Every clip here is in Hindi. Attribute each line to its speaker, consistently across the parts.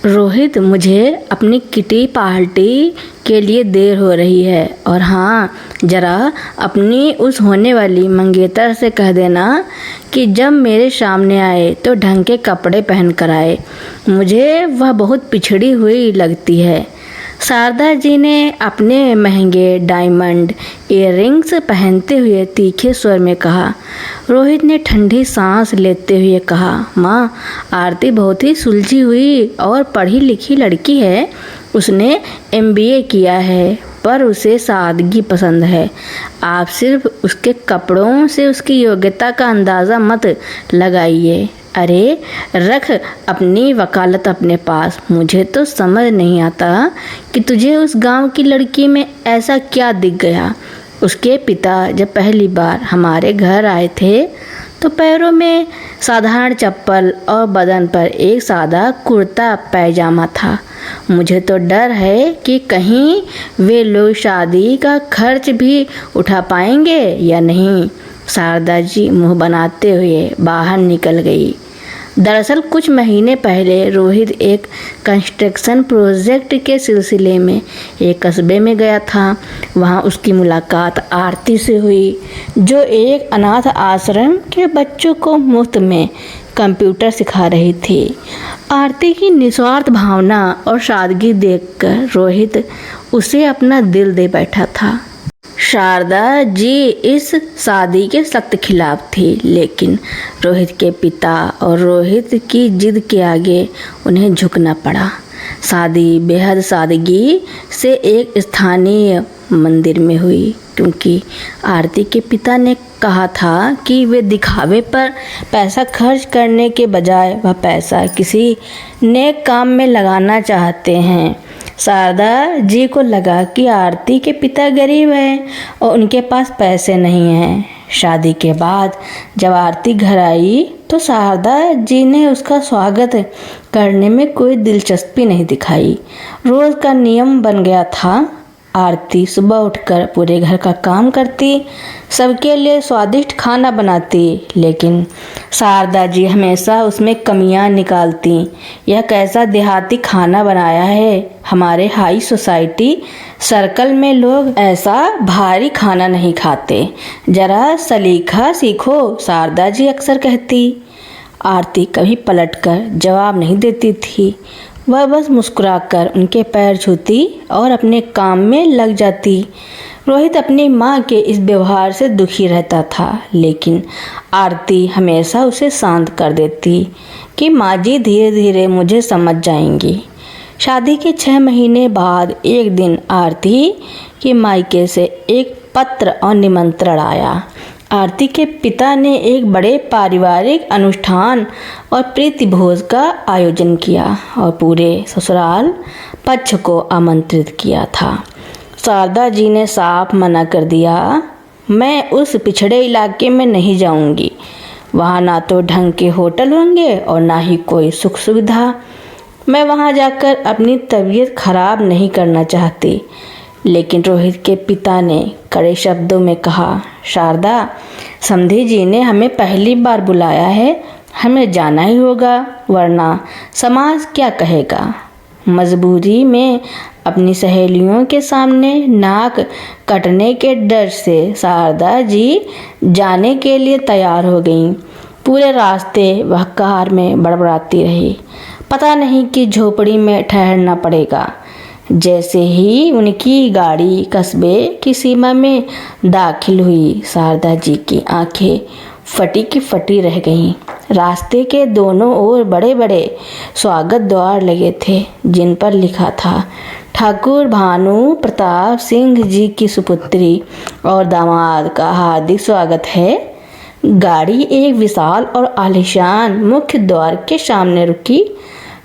Speaker 1: रोहित, मुझे अपनी किटी पार्टी के लिए देर हो रही है। और हाँ, ज़रा अपनी उस होने वाली मंगेतर से कह देना कि जब मेरे सामने आए तो ढंग के कपड़े पहन कर आए। मुझे वह बहुत पिछड़ी हुई लगती है। शारदा जी ने अपने महंगे डायमंड इयररिंग्स पहनते हुए तीखे स्वर में कहा। रोहित ने ठंडी सांस लेते हुए कहा, माँ, आरती बहुत ही सुलझी हुई और पढ़ी लिखी लड़की है। उसने MBA किया है, पर उसे सादगी पसंद है। आप सिर्फ उसके कपड़ों से उसकी योग्यता का अंदाज़ा मत लगाइए। अरे, रख अपनी वकालत अपने पास। मुझे तो समझ नहीं आता कि तुझे उस गांव की लड़की में ऐसा क्या दिख गया। उसके पिता जब पहली बार हमारे घर आए थे तो पैरों में साधारण चप्पल और बदन पर एक सादा कुर्ता पैजामा था। मुझे तो डर है कि कहीं वे लोग शादी का खर्च भी उठा पाएंगे या नहीं। शारदा जी मुंह बनाते हुए बाहर निकल गई। दरअसल कुछ महीने पहले रोहित एक कंस्ट्रक्शन प्रोजेक्ट के सिलसिले में एक कस्बे में गया था। वहां उसकी मुलाकात आरती से हुई, जो एक अनाथ आश्रम के बच्चों को मुफ्त में कंप्यूटर सिखा रही थी। आरती की निस्वार्थ भावना और सादगी देखकर रोहित उसे अपना दिल दे बैठा था। शारदा जी इस शादी के सख्त खिलाफ थी, लेकिन रोहित के पिता और रोहित की जिद के आगे उन्हें झुकना पड़ा। शादी बेहद सादगी से एक स्थानीय मंदिर में हुई, क्योंकि आरती के पिता ने कहा था कि वे दिखावे पर पैसा खर्च करने के बजाय वह पैसा किसी नेक काम में लगाना चाहते हैं। शारदा जी को लगा कि आरती के पिता गरीब हैं और उनके पास पैसे नहीं हैं। शादी के बाद जब आरती घर आई तो शारदा जी ने उसका स्वागत करने में कोई दिलचस्पी नहीं दिखाई। रोज का नियम बन गया था। आरती सुबह उठकर पूरे घर का काम करती, सबके लिए स्वादिष्ट खाना बनाती, लेकिन शारदा जी हमेशा उसमें कमियां निकालती। यह कैसा देहाती खाना बनाया है। हमारे हाई सोसाइटी सर्कल में लोग ऐसा भारी खाना नहीं खाते। जरा सलीका सीखो, शारदा जी अक्सर कहती। आरती कभी पलटकर जवाब नहीं देती थी। वह बस मुस्कुराकर उनके पैर छूती और अपने काम में लग जाती। रोहित अपनी माँ के इस व्यवहार से दुखी रहता था, लेकिन आरती हमेशा उसे शांत कर देती कि माँ जी धीरे धीरे मुझे समझ जाएंगी। शादी के 6 महीने बाद एक दिन आरती के मायके से एक पत्र और निमंत्रण आया। आरती के पिता ने एक बड़े पारिवारिक अनुष्ठान और प्रीति भोज का आयोजन किया और पूरे ससुराल पक्ष को आमंत्रित किया था। शारदा जी ने साफ मना कर दिया, मैं उस पिछड़े इलाके में नहीं जाऊंगी। वहाँ ना तो ढंग के होटल होंगे और ना ही कोई सुख सुविधा। मैं वहाँ जाकर अपनी तबीयत खराब नहीं करना चाहती। लेकिन रोहित के पिता ने कड़े शब्दों में कहा, शारदा, समधी जी ने हमें पहली बार बुलाया है, हमें जाना ही होगा, वरना समाज क्या कहेगा। मजबूरी में अपनी सहेलियों के सामने नाक कटने के डर से शारदा जी जाने के लिए तैयार हो गईं। पूरे रास्ते वह कार में बड़बड़ाती रही, पता नहीं कि झोपड़ी में ठहरना पड़ेगा। जैसे ही उनकी गाड़ी कस्बे की सीमा में दाखिल हुई, शारदा जी की आंखें फटी की फटी रह गईं। रास्ते के दोनों ओर बड़े बड़े स्वागत द्वार लगे थे, जिन पर लिखा था, ठाकुर भानु प्रताप सिंह जी की सुपुत्री और दामाद का हार्दिक स्वागत है। गाड़ी एक विशाल और आलीशान मुख्य द्वार के सामने रुकी,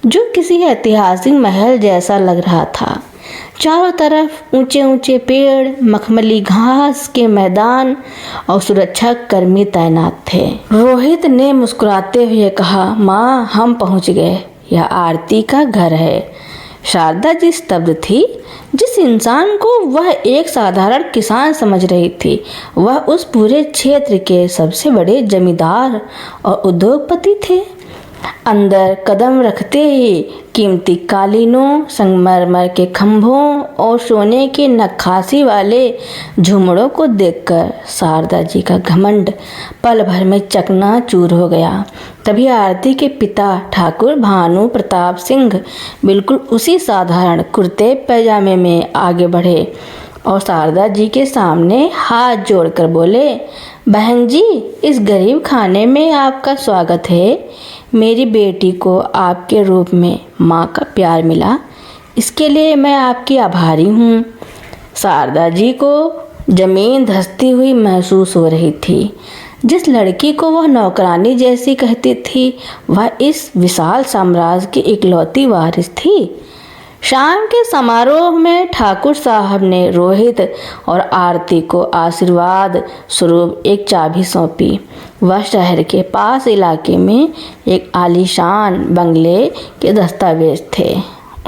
Speaker 1: जो किसी ऐतिहासिक महल जैसा लग रहा था। चारों तरफ ऊंचे ऊंचे पेड़, मखमली घास के मैदान और सुरक्षा कर्मी तैनात थे। रोहित ने मुस्कुराते हुए कहा, माँ, हम पहुंच गए। यह आरती का घर है। शारदा जी स्तब्ध थी। जिस इंसान को वह एक साधारण किसान समझ रही थी, वह उस पूरे क्षेत्र के सबसे बड़े जमींदार और उद्योगपति थे। अंदर कदम रखते ही कीमती कालीनों, संगमरमर के खंभों और सोने के नक्काशी वाले झुमड़ों को देखकर शारदा जी का घमंड पल भर में चकनाचूर हो गया। तभी आरती के पिता ठाकुर भानु प्रताप सिंह बिल्कुल उसी साधारण कुर्ते पैजामे में आगे बढ़े और शारदा जी के सामने हाथ जोड़कर बोले, बहन जी, इस गरीब खाने में आपका स्वागत है। मेरी बेटी को आपके रूप में माँ का प्यार मिला, इसके लिए मैं आपकी आभारी हूँ। शारदा जी को जमीन धंसती हुई महसूस हो रही थी। जिस लड़की को वह नौकरानी जैसी कहती थी, वह इस विशाल साम्राज्य की इकलौती वारिस थी। शाम के समारोह में ठाकुर साहब ने रोहित और आरती को आशीर्वाद स्वरूप एक चाबी सौंपी। वह शहर के पास इलाके में एक आलीशान बंगले के दस्तावेज थे।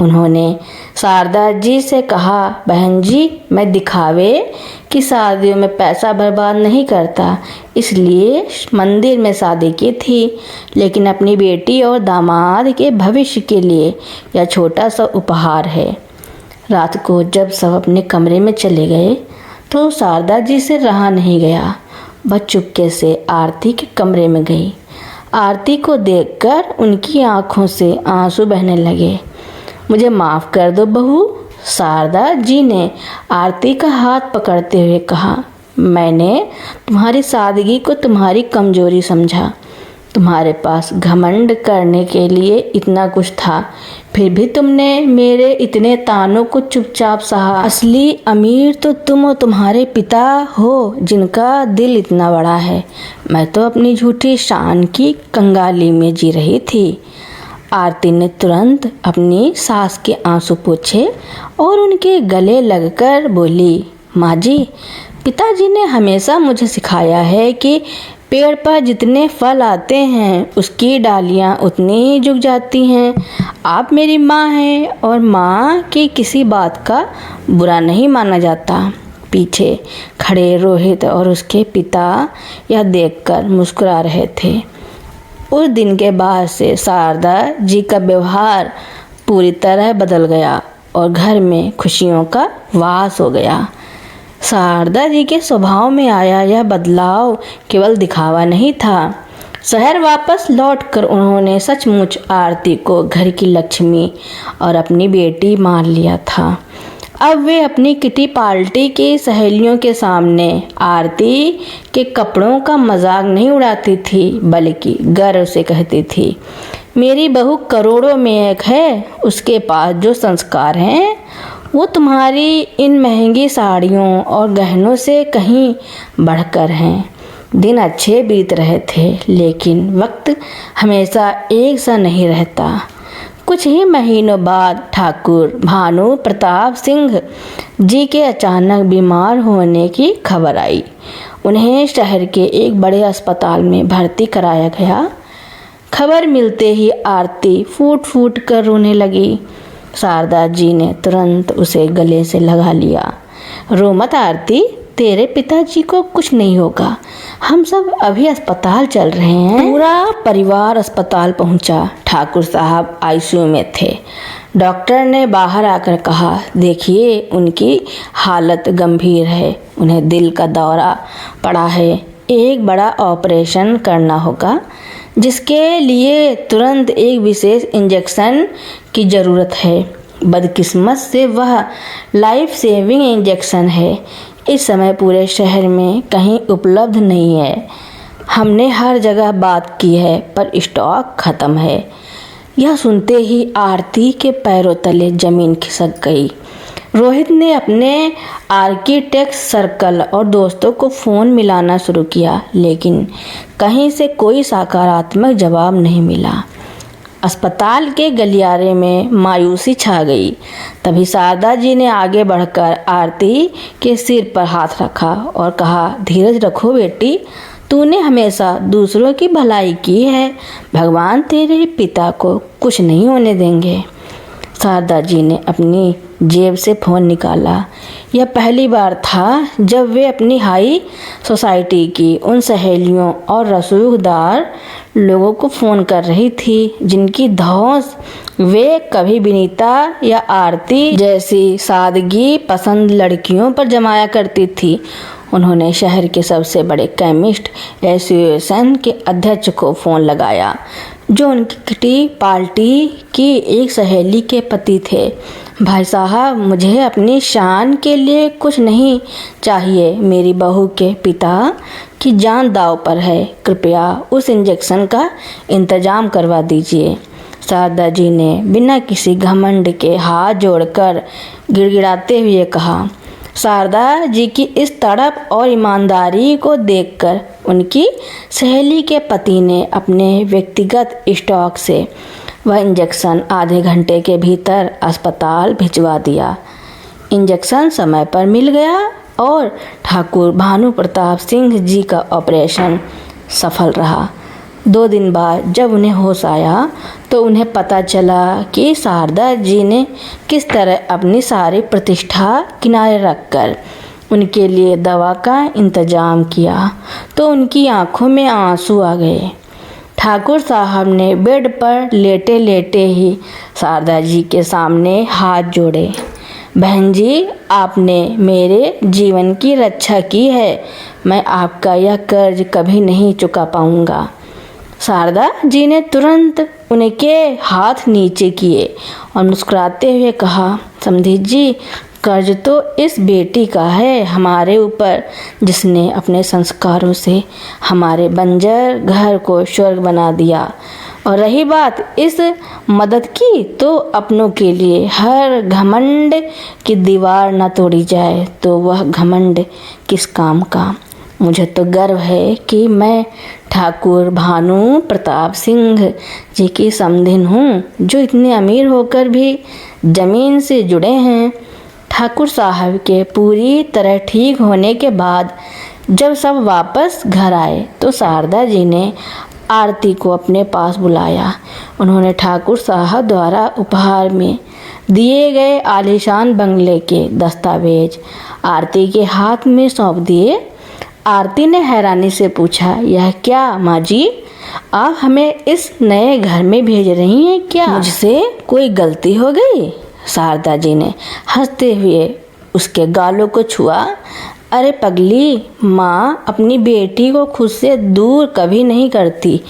Speaker 1: उन्होंने शारदा जी से कहा, बहन जी, मैं दिखावे की शादियों में पैसा बर्बाद नहीं करता, इसलिए मंदिर में शादी की थी, लेकिन अपनी बेटी और दामाद के भविष्य के लिए यह छोटा सा उपहार है। रात को जब सब अपने कमरे में चले गए तो शारदा जी से रहा नहीं गया। वह चुपके से आरती के कमरे में गई। आरती को देखकर उनकी आंखों से आंसू बहने लगे। मुझे माफ़ कर दो बहू, शारदा जी ने आरती का हाथ पकड़ते हुए कहा। मैंने तुम्हारी सादगी को तुम्हारी कमजोरी समझा। तुम्हारे पास घमंड करने के लिए इतना कुछ था, फिर भी तुमने मेरे इतने तानों को चुपचाप सहा। असली अमीर तो तुम और तुम्हारे पिता हो, जिनका दिल इतना बड़ा है। मैं तो अपनी झूठी शान की कंगाली में जी रही थी। आरती ने तुरंत अपनी सास के आंसू पोंछे और उनके गले लगकर बोली, माँ जी, पिताजी ने हमेशा मुझे सिखाया है कि पेड़ पर जितने फल आते हैं उसकी डालियाँ उतनी ही झुक जाती हैं। आप मेरी माँ हैं और माँ की किसी बात का बुरा नहीं माना जाता। पीछे खड़े रोहित और उसके पिता यह देखकर मुस्कुरा रहे थे। उस दिन के बाद से शारदा जी का व्यवहार पूरी तरह बदल गया और घर में खुशियों का वास हो गया। शारदा जी के स्वभाव में आया यह बदलाव केवल दिखावा नहीं था। शहर वापस लौटकर उन्होंने सचमुच आरती को घर की लक्ष्मी और अपनी बेटी मान लिया था। अब वे अपनी किटी पार्टी की सहेलियों के सामने आरती के कपड़ों का मजाक नहीं उड़ाती थी, बल्कि गर्व से कहती थी, मेरी बहू करोड़ों में एक है। उसके पास जो संस्कार हैं वो तुम्हारी इन महंगी साड़ियों और गहनों से कहीं बढ़कर हैं। दिन अच्छे बीत रहे थे, लेकिन वक्त हमेशा एक सा नहीं रहता। कुछ ही महीनों बाद ठाकुर भानु प्रताप सिंह जी के अचानक बीमार होने की खबर आई। उन्हें शहर के एक बड़े अस्पताल में भर्ती कराया गया। खबर मिलते ही आरती फूट फूट कर रोने लगी। शारदा जी ने तुरंत उसे गले से लगा लिया। रो मत आरती, तेरे पिताजी को कुछ नहीं होगा। हम सब अभी अस्पताल चल रहे हैं। पूरा परिवार अस्पताल पहुंचा। ठाकुर साहब आईसीयू में थे। डॉक्टर ने बाहर आकर कहा, देखिए उनकी हालत गंभीर है, उन्हें दिल का दौरा पड़ा है, एक बड़ा ऑपरेशन करना होगा, जिसके लिए तुरंत एक विशेष इंजेक्शन की ज़रूरत है। बदकिस्मत से वह लाइफ सेविंग इंजेक्शन है इस समय पूरे शहर में कहीं उपलब्ध नहीं है। हमने हर जगह बात की है पर स्टॉक ख़त्म है। यह सुनते ही आरती के पैरों तले जमीन खिसक गई। रोहित ने अपने आर्किटेक्ट सर्कल और दोस्तों को फ़ोन मिलाना शुरू किया, लेकिन कहीं से कोई सकारात्मक जवाब नहीं मिला। अस्पताल के गलियारे में मायूसी छा गई। तभी शारदा जी ने आगे बढ़कर आरती के सिर पर हाथ रखा और कहा, धीरज रखो बेटी, तूने हमेशा दूसरों की भलाई की है। भगवान तेरे पिता को कुछ नहीं होने देंगे। शारदा जी ने अपनी जेब से फ़ोन निकाला। यह पहली बार था जब वे अपनी हाई सोसाइटी की उन सहेलियों और रसूखदार लोगों को फ़ोन कर रही थी जिनकी धौंस वे कभी विनीता या आरती जैसी सादगी पसंद लड़कियों पर जमाया करती थी। उन्होंने शहर के सबसे बड़े केमिस्ट एसोसिएशन के अध्यक्ष को फ़ोन लगाया, जो उनकी किटी पार्टी की एक सहेली के पति थे। भाई साहब, मुझे अपनी शान के लिए कुछ नहीं चाहिए। मेरी बहू के पिता की जान दांव पर है। कृपया उस इंजेक्शन का इंतज़ाम करवा दीजिए। शारदा जी ने बिना किसी घमंड के हाथ जोड़कर गिड़गिड़ाते हुए कहा। शारदा जी की इस तड़प और ईमानदारी को देखकर उनकी सहेली के पति ने अपने व्यक्तिगत स्टॉक से वह इंजेक्शन आधे घंटे के भीतर अस्पताल भिजवा दिया। इंजेक्शन समय पर मिल गया और ठाकुर भानु प्रताप सिंह जी का ऑपरेशन सफल रहा। 2 दिन बाद जब उन्हें होश आया तो उन्हें पता चला कि शारदा जी ने किस तरह अपनी सारी प्रतिष्ठा किनारे रखकर उनके लिए दवा का इंतजाम किया तो उनकी आंखों में आंसू आ गए। ठाकुर साहब ने बेड पर लेटे लेटे ही शारदा जी के सामने हाथ जोड़े। बहन जी, आपने मेरे जीवन की रक्षा की है। मैं आपका यह कर्ज कभी नहीं चुका पाऊंगा। शारदा जी ने तुरंत उनके हाथ नीचे किए और मुस्कुराते हुए कहा, समधी जी, कर्ज तो इस बेटी का है हमारे ऊपर, जिसने अपने संस्कारों से हमारे बंजर घर को स्वर्ग बना दिया। और रही बात इस मदद की, तो अपनों के लिए हर घमंड की दीवार न तोड़ी जाए तो वह घमंड किस काम का। मुझे तो गर्व है कि मैं ठाकुर भानु प्रताप सिंह जी की समधिन हूँ, जो इतने अमीर होकर भी ज़मीन से जुड़े हैं। ठाकुर साहब के पूरी तरह ठीक होने के बाद जब सब वापस घर आए तो शारदा जी ने आरती को अपने पास बुलाया। उन्होंने ठाकुर साहब द्वारा उपहार में दिए गए आलीशान बंगले के दस्तावेज आरती के हाथ में सौंप दिए। आरती ने हैरानी से पूछा, यह क्या माँ जी, आप हमें इस नए घर में भेज रही हैं क्या? मुझसे कोई गलती हो गई? शारदा जी ने हंसते हुए उसके गालों को छुआ। अरे पगली, माँ अपनी बेटी को खुद से दूर कभी नहीं करती।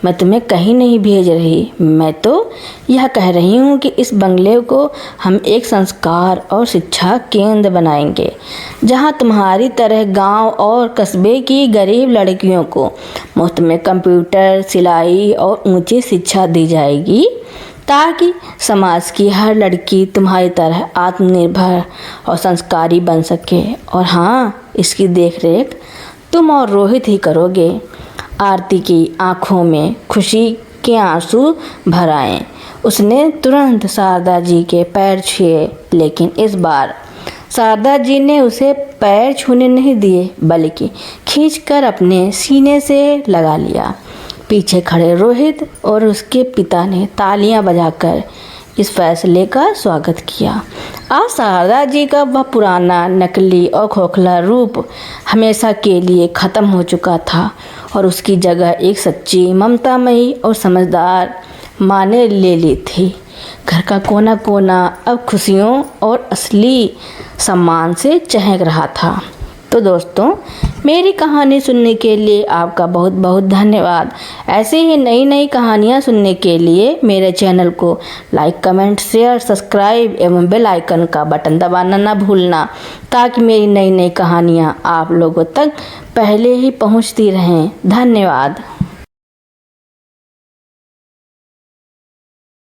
Speaker 1: मैं तुम्हें कहीं नहीं भेज रही। मैं तो यह कह रही हूँ कि इस बंगले को हम एक संस्कार और शिक्षा केंद्र बनाएंगे, जहाँ तुम्हारी तरह गांव और कस्बे की गरीब लड़कियों को मुफ्त में कंप्यूटर, सिलाई और ऊंची शिक्षा दी जाएगी, ताकि समाज की हर लड़की तुम्हारी तरह आत्मनिर्भर और संस्कारी बन सके। और हाँ, इसकी देखरेख तुम और रोहित ही करोगे। आरती की आंखों में खुशी के आंसू भर आए। उसने तुरंत शारदा जी के पैर छुए, लेकिन इस बार शारदा जी ने उसे पैर छूने नहीं दिए, बल्कि खींचकर अपने सीने से लगा लिया। पीछे खड़े रोहित और उसके पिता ने तालियां बजाकर इस फैसले का स्वागत किया। आज शारदा जी का वह पुराना, नकली और खोखला रूप हमेशा के लिए ख़त्म हो चुका था और उसकी जगह एक सच्ची, ममतामयी और समझदार माँ ने ले ली थी। घर का कोना कोना अब खुशियों और असली सम्मान से चहक रहा था। तो दोस्तों, मेरी कहानी सुनने के लिए आपका बहुत बहुत धन्यवाद। ऐसे ही नई नई कहानियाँ सुनने के लिए मेरे चैनल को लाइक, कमेंट, शेयर, सब्सक्राइब एवं बेल आइकन का बटन दबाना ना भूलना, ताकि मेरी नई नई कहानियाँ आप लोगों तक पहले ही पहुँचती रहें। धन्यवाद।